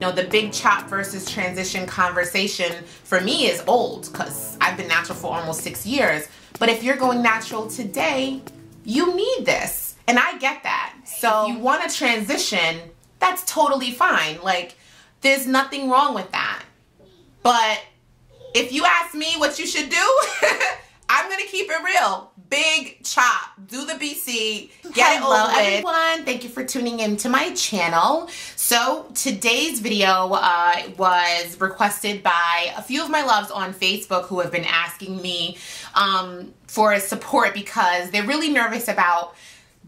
You know, the big chop versus transition conversation for me is old because I've been natural for almost 6 years. But if you're going natural today, you need this. And I get that. So if you want to transition, that's totally fine. Like, there's nothing wrong with that. But if you ask me what you should do, I'm going to keep it real. Big chop. Do the BC. Get it over with. Hello everyone. Thank you for tuning in to my channel. So today's video was requested by a few of my loves on Facebook who have been asking me for support because they're really nervous about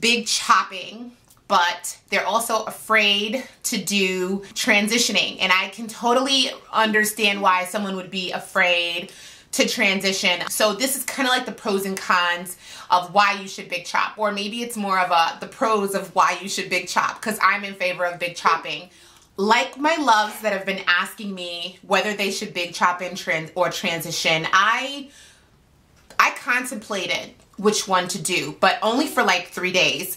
big chopping, but they're also afraid to do transitioning. And I can totally understand why someone would be afraid to transition. So this is kind of like the pros and cons of why you should big chop, or maybe it's more of the pros of why you should big chop, because I'm in favor of big chopping. Like my loves that have been asking me whether they should big chop and transition, I contemplated which one to do, but only for like 3 days.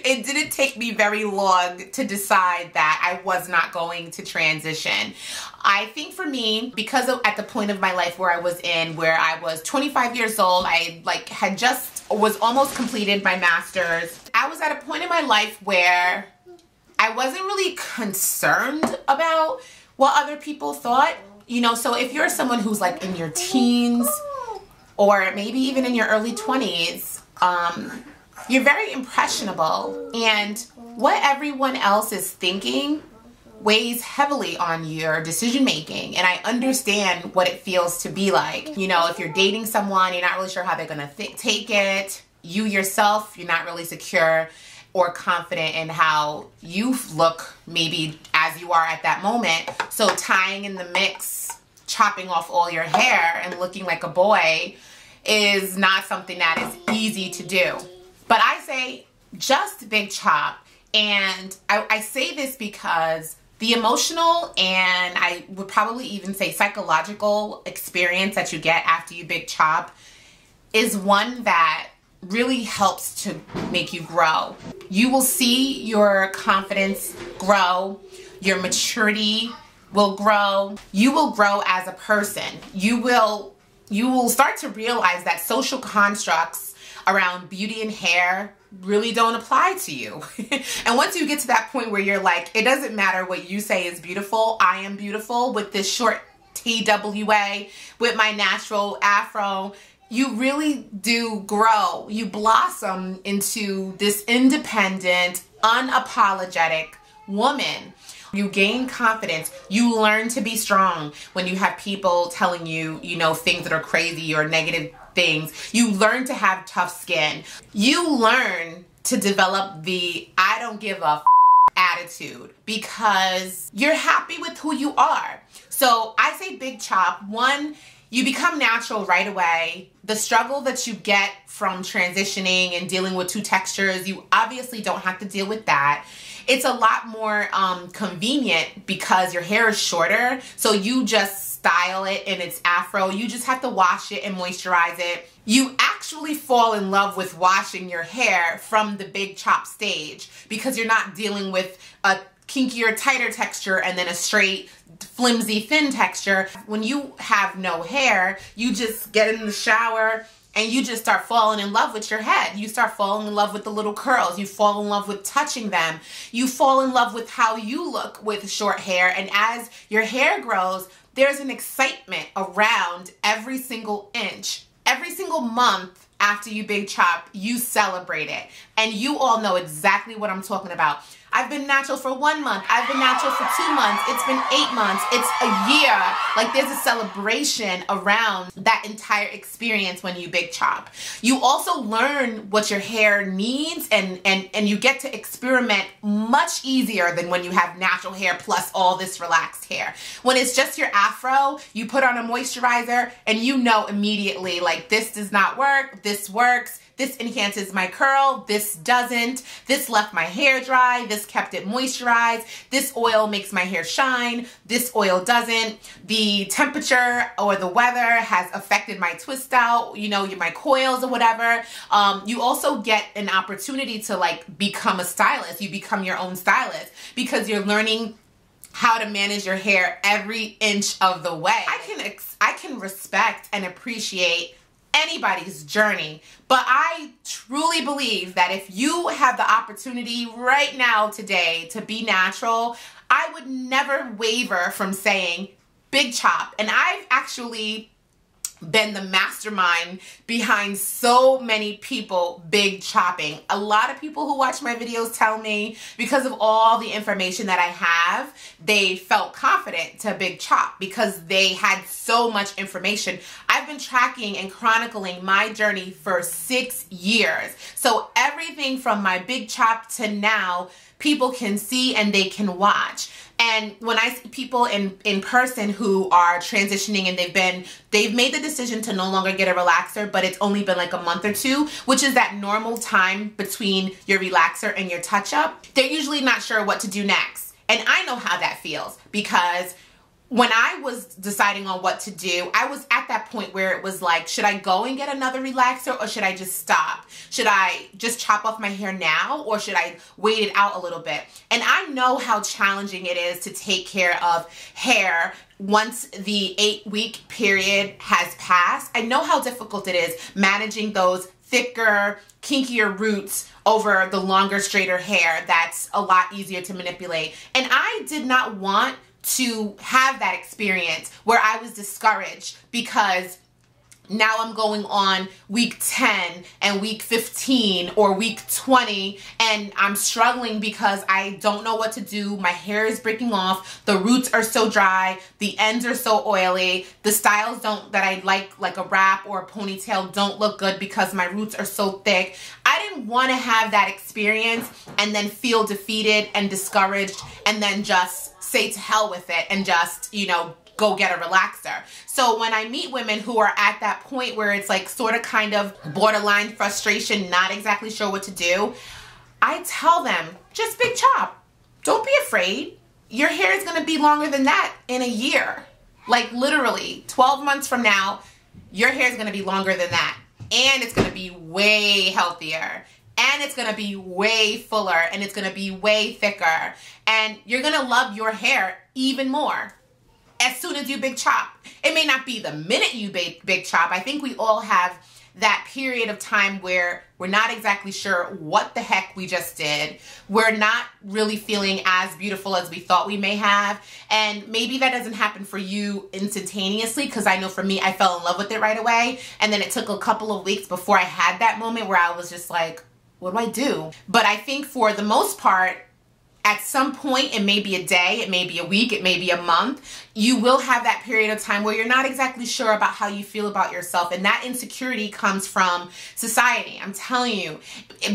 It didn't take me very long to decide that I was not going to transition. I think for me, because at the point of my life where I was in, where I was 25 years old, I was almost completed my master's. I was at a point in my life where I wasn't really concerned about what other people thought. You know, so if you're someone who's like in your teens or maybe even in your early 20s, you're very impressionable, and what everyone else is thinking weighs heavily on your decision making. And I understand what it feels to be like. You know, if you're dating someone, you're not really sure how they're gonna take it. You yourself, you're not really secure or confident in how you look maybe as you are at that moment. So tying in the mix, chopping off all your hair and looking like a boy is not something that is easy to do. But I say just big chop, and I say this because the emotional and I would probably even say psychological experience that you get after you big chop is one that really helps to make you grow. You will see your confidence grow, your maturity will grow, you will grow as a person. You will start to realize that social constructs around beauty and hair really don't apply to you. And once you get to that point where you're like, it doesn't matter what you say is beautiful, I am beautiful with this short TWA, with my natural Afro, you really do grow. You blossom into this independent, unapologetic woman. You gain confidence. You learn to be strong when you have people telling you, you know, things that are crazy or negative things. You learn to have tough skin. You learn to develop the I don't give a attitude because you're happy with who you are. So I say big chop. One, you become natural right away. The struggle that you get from transitioning and dealing with two textures, you obviously don't have to deal with that. It's a lot more convenient because your hair is shorter, so you just style it in its Afro. You just have to wash it and moisturize it. You actually fall in love with washing your hair from the big chop stage because you're not dealing with a kinkier, tighter texture and then a straight, flimsy, thin texture. When you have no hair, you just get in the shower and you just start falling in love with your head. You start falling in love with the little curls. You fall in love with touching them. You fall in love with how you look with short hair. And as your hair grows, there's an excitement around every single inch. Every single month after you big chop, you celebrate it. And you all know exactly what I'm talking about. I've been natural for 1 month. I've been natural for 2 months. It's been 8 months. It's a year. Like, there's a celebration around that entire experience when you big chop. You also learn what your hair needs, and you get to experiment much easier than when you have natural hair plus all this relaxed hair. When it's just your Afro, you put on a moisturizer and you know immediately, like, this does not work, this works. This enhances my curl, this doesn't, this left my hair dry, this kept it moisturized, this oil makes my hair shine, this oil doesn't, the temperature or the weather has affected my twist out, you know, my coils or whatever. You also get an opportunity to like become a stylist. You become your own stylist because you're learning how to manage your hair every inch of the way. I can respect and appreciate anybody's journey, but I truly believe that if you have the opportunity right now today to be natural, I would never waver from saying big chop. And I've actually been the mastermind behind so many people big chopping. A lot of people who watch my videos tell me because of all the information that I have, they felt confident to big chop because they had so much information. I've been tracking and chronicling my journey for 6 years. So everything from my big chop to now, people can see and they can watch. And when I see people in person who are transitioning and they've made the decision to no longer get a relaxer, but it's only been like a month or two, which is that normal time between your relaxer and your touch-up, they're usually not sure what to do next. And I know how that feels because when I was deciding on what to do, I was at that point where it was like, should I go and get another relaxer or should I just stop? Should I just chop off my hair now or should I wait it out a little bit? And I know how challenging it is to take care of hair once the 8-week period has passed. I know how difficult it is managing those thicker, kinkier roots over the longer, straighter hair that's a lot easier to manipulate. And I did not want to have that experience where I was discouraged because now I'm going on week 10 and week 15 or week 20 and I'm struggling because I don't know what to do. My hair is breaking off. The roots are so dry. The ends are so oily. The styles that I like a wrap or a ponytail, don't look good because my roots are so thick. I didn't want to have that experience and then feel defeated and discouraged and then just say to hell with it and just, go get a relaxer. So when I meet women who are at that point where it's like sort of kind of borderline frustration, not exactly sure what to do, I tell them, just big chop. Don't be afraid. Your hair is going to be longer than that in a year. Like literally 12 months from now, your hair is going to be longer than that. And it's going to be way healthier. And it's going to be way fuller and it's going to be way thicker. And you're going to love your hair even more as soon as you big chop. It may not be the minute you big chop. I think we all have that period of time where we're not exactly sure what the heck we just did. We're not really feeling as beautiful as we thought we may have. And maybe that doesn't happen for you instantaneously because I know for me, I fell in love with it right away. And then it took a couple of weeks before I had that moment where I was just like, what do I do? But I think for the most part, at some point, it may be a day, it may be a week, it may be a month, you will have that period of time where you're not exactly sure about how you feel about yourself. And that insecurity comes from society. I'm telling you,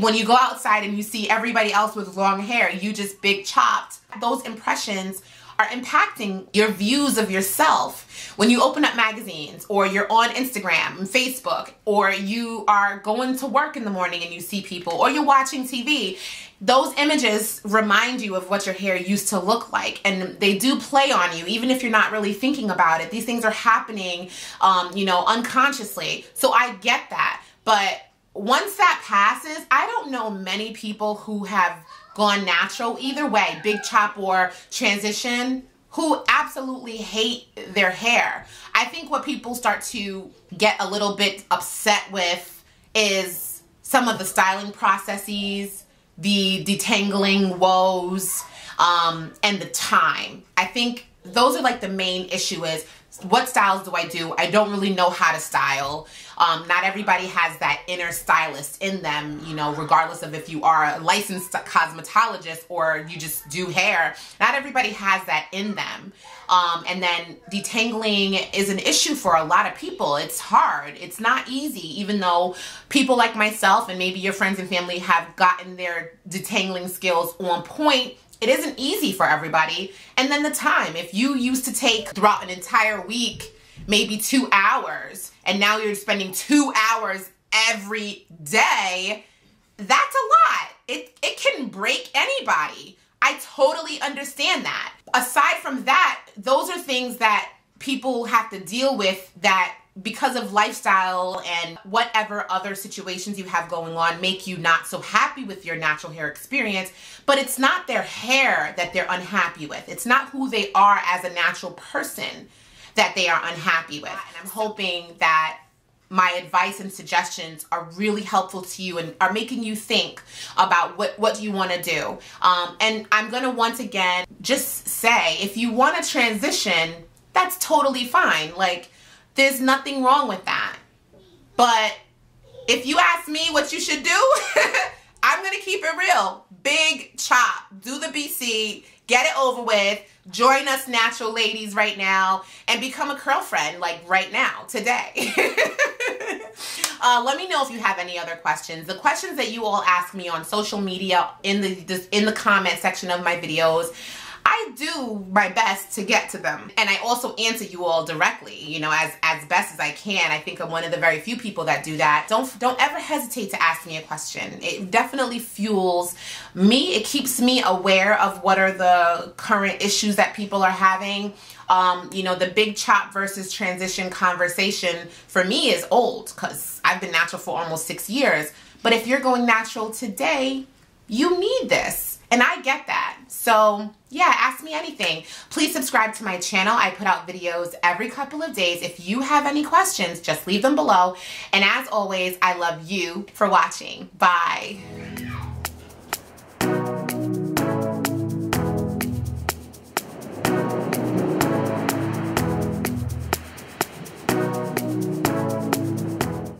when you go outside and you see everybody else with long hair, you just big chopped, those impressions are impacting your views of yourself. When you open up magazines or you're on Instagram and Facebook or you are going to work in the morning and you see people or you're watching TV, those images remind you of what your hair used to look like and they do play on you even if you're not really thinking about it. These things are happening, unconsciously. So I get that. But once that passes, I don't know many people who have gone natural either way, big chop or transition, who absolutely hate their hair. I think what people start to get a little bit upset with is some of the styling processes, the detangling woes, and the time. I think those are like the main issue is, what styles do I do? I don't really know how to style. Not everybody has that inner stylist in them, regardless of if you are a licensed cosmetologist or you just do hair. Not everybody has that in them. And then detangling is an issue for a lot of people. It's hard. It's not easy, even though people like myself and maybe your friends and family have gotten their detangling skills on point. It isn't easy for everybody. And then the time, if you used to take throughout an entire week, maybe 2 hours, and now you're spending 2 hours every day, that's a lot. It can break anybody. I totally understand that. Aside from that, those are things that people have to deal with that because of lifestyle and whatever other situations you have going on make you not so happy with your natural hair experience, but it's not their hair that they're unhappy with. It's not who they are as a natural person that they are unhappy with. And I'm hoping that my advice and suggestions are really helpful to you and are making you think about what you want to do. And I'm going to once again just say, if you want to transition, that's totally fine. Like, there's nothing wrong with that. But if you ask me what you should do, I'm going to keep it real. Big chop. Do the BC. Get it over with. Join us natural ladies right now and become a curl friend, like right now, today. Let me know if you have any other questions. The questions that you all ask me on social media, in the comment section of my videos, I do my best to get to them. And I also answer you all directly, you know, as best as I can. I think I'm one of the very few people that do that. Don't ever hesitate to ask me a question. It definitely fuels me. It keeps me aware of what are the current issues that people are having. You know, the big chop versus transition conversation for me is old because I've been natural for almost 6 years. But if you're going natural today, you need this. And I get that. So yeah, ask me anything. Please subscribe to my channel. I put out videos every couple of days. If you have any questions, just leave them below. And as always, I love you for watching. Bye.